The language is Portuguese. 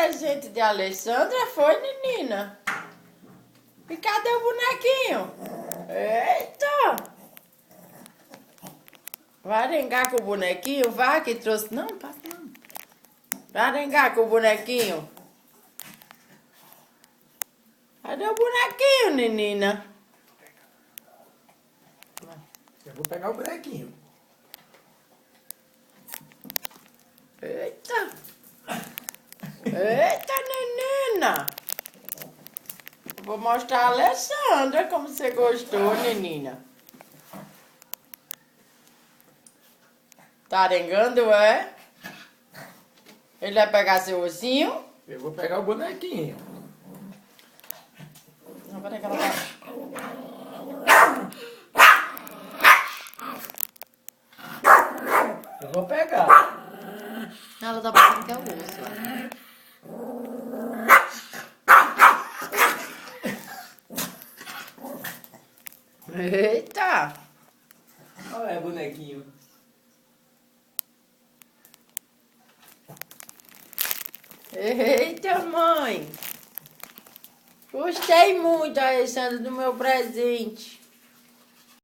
presente de Alessandra, foi, menina? E cadê o bonequinho? Eita! Vai arengar com o bonequinho? Vai que trouxe. Não, passa não. Vai arengar com o bonequinho? Cadê o bonequinho, menina? Eu vou pegar o bonequinho. Eita! Eita, menina! Vou mostrar a Alessandra como você gostou, menina. Tá arengando, é? Ele vai pegar seu ursinho? Eu vou pegar o bonequinho. Não, peraí que ela vai. Eu vou pegar. Ela tá pensando que é o urso. Eita! Olha, bonequinho. Eita, mãe! Gostei muito, Alessandra, do meu presente.